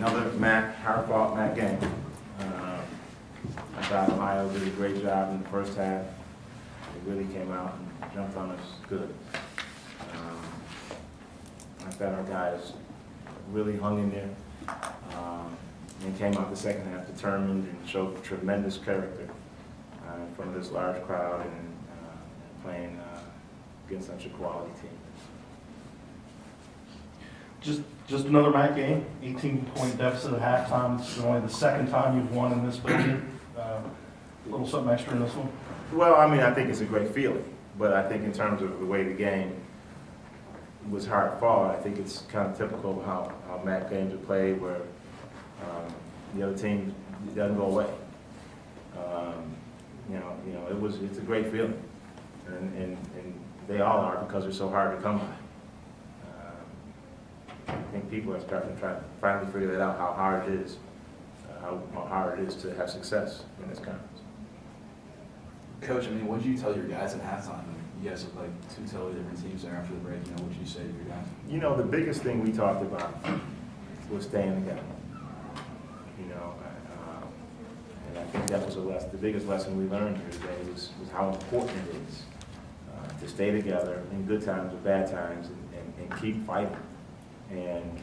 Another hard-fought MAC game. I thought Ohio did a great job in the first half. They really came out and jumped on us good. I thought our guys really hung in there and came out the second half determined and showed tremendous character in front of this large crowd and playing against such a quality team. Just another MAC game, 18-point deficit at halftime. This is only the second time you've won in this building. A little something extra in this one? Well, I mean, I think it's a great feeling, but I think in terms of the way the game was hard fought, I think it's kind of typical of how MAC games are played, where the other team doesn't go away. It's a great feeling, and they all are because they're so hard to come by. I think people are starting to try to finally figure that out, how hard it is, how hard it is to have success in this conference. Coach, I mean, what did you tell your guys at halftime? You guys look like two totally different teams there after the break. What did you say to your guys? The biggest thing we talked about was staying together. And I think that was the biggest lesson we learned here today was how important it is to stay together in good times or bad times and keep fighting. And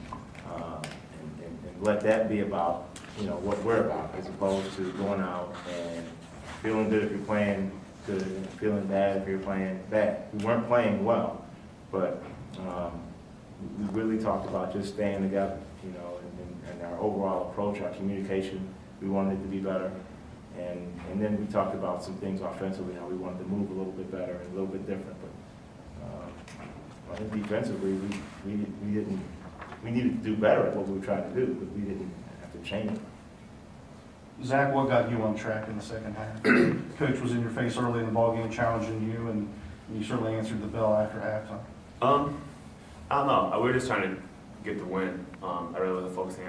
let that be about, what we're about, as opposed to going out and feeling good if you're playing good and feeling bad if you're playing bad. We weren't playing well, but we really talked about just staying together, and our overall approach, our communication, we wanted it to be better. And then we talked about some things offensively, how we wanted to move a little bit better and a little bit different. But I think defensively, we needed to do better at what we were trying to do, but we didn't have to change it. Zach, what got you on track in the second half? Coach was in your face early in the ballgame challenging you, and you certainly answered the bell after halftime. I don't know. We were just trying to get the win. I really wasn't focusing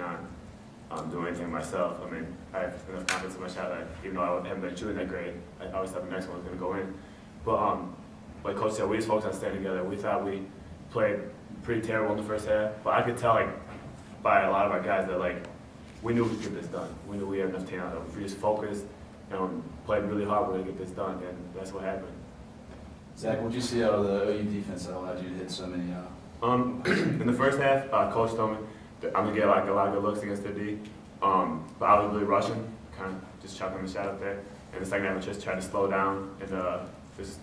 on doing anything myself. I mean, I have enough confidence in my shot that even though I haven't been shooting that great, I always thought the next one was going to go in. But like Coach said, we just focused on staying together. We thought we played pretty terrible in the first half, but I could tell by a lot of our guys that we knew we could get this done. We knew we had enough talent. If we just focused and played really hard, we're going to get this done, and that's what happened. Zach, what did you see out of the OU defense that allowed you to hit so many? In the first half, Coach told me that I'm going to get a lot of good looks against the D, but I was really rushing, kind of just chucking the shot up there. And the second half, I just tried to slow down and just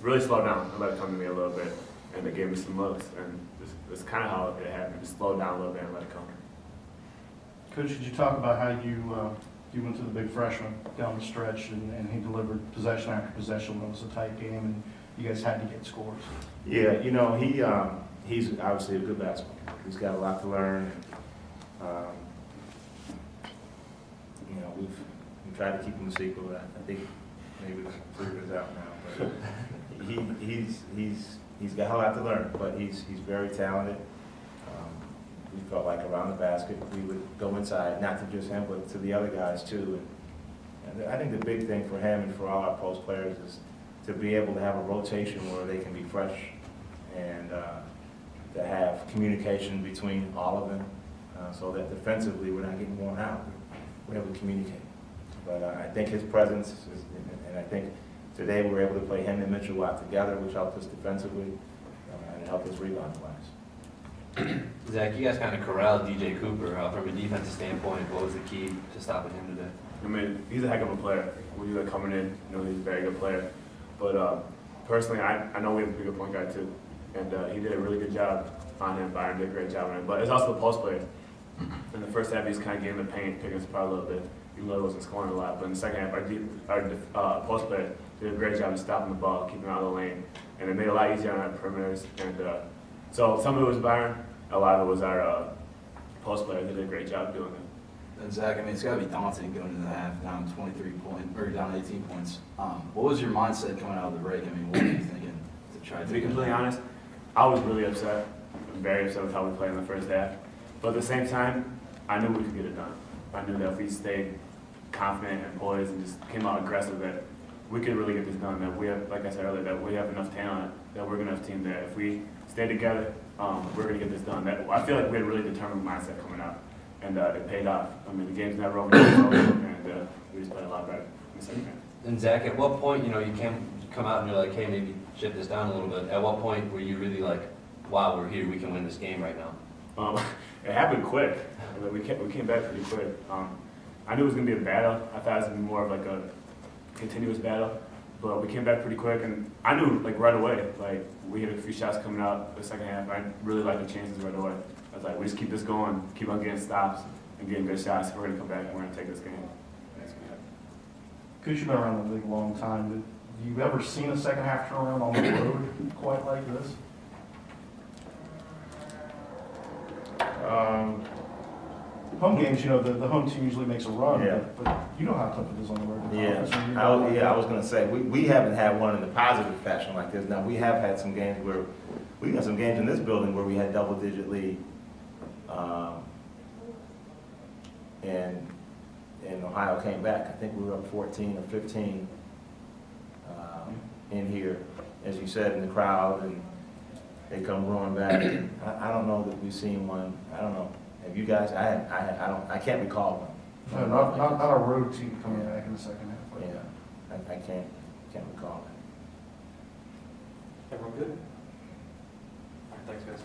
really slow down and let it come to me a little bit, and they gave me some looks. And that's kind of how it happened, just slow down a little bit and let it come. Coach, could you talk about how you went to the big freshman down the stretch and he delivered possession after possession when it was a tight game and you guys had to get scores? Yeah, he's obviously a good basketball player. He's got a lot to learn. We've tried to keep him a secret, but I think maybe we figured it out now. But he's got a lot to learn, but he's very talented. We felt like around the basket, we would go inside, not to just him, but to the other guys too. And I think the big thing for him and for all our post players is to be able to have a rotation where they can be fresh and to have communication between all of them so that defensively we're not getting worn out. We're able to communicate. But I think his presence, and I think today we were able to play him and Mitchell out together, which helped us defensively and it helped us rebound-wise. Zach, you guys kind of corralled DJ Cooper. From a defensive standpoint, what was the key to stopping him today? I mean, he's a heck of a player. When you're coming in, he's a very good player. But personally, I know we have a pretty good point guard too. And he did a really good job on him. Byron did a great job on him. But it's also the post player. In the first half, he's kind of getting the paint, picking us apart a little bit, even though he wasn't scoring a lot. But in the second half, our post player did a great job of stopping the ball, keeping it out of the lane. And it made it a lot easier on our perimeters. And so some of it was Byron. A lot of it was our post player. They did a great job doing it. And Zach, I mean, it's got to be daunting going into the half down 23 points or down 18 points. What was your mindset coming out of the break? I mean, what were you thinking to try To be completely honest, I was really upset. I'm very upset with how we played in the first half. But at the same time, I knew we could get it done. I knew that if we stayed confident and poised and just came out aggressive, that we could really get this done. That we have, like I said earlier, that we have enough talent, that we're a good enough team that if we stay together, we're going to get this done. I feel like we had a really determined mindset coming out. and it paid off. I mean, the game's never over, and we just played a lot better in the second half. And Zach, at what point, you come out and you're like, hey, maybe shift this down a little bit. At what point were you really like, wow, we're here, we can win this game right now? It happened quick. We came back pretty quick. I knew it was going to be a battle. I thought it was going to be more of like a continuous battle. But we came back pretty quick, and I knew like right away, like we had a few shots coming out the second half. I really liked the chances right away. I was like, we just keep this going, keep on getting stops and getting good shots. We're going to come back and we're going to take this game. And that's going to happen. Because you've been around the league a long time, have you ever seen a second half turnaround on the road quite like this? Home games, the home team usually makes a run, Yeah. but you know how tough it is on the road. I was gonna say, we haven't had one in the positive fashion like this. Now, we have had some games where, we got some games in this building where we had double-digit lead. And Ohio came back. I think we were up 14 or 15 in here, as you said, in the crowd, and they come roaring back. I don't know that we've seen one. I don't know. Have you guys? I can't recall one. No, not a road team coming back in the second half. Yeah, I can't recall that. Everyone good? All right, thanks, guys.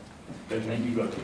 Thank you. Go to.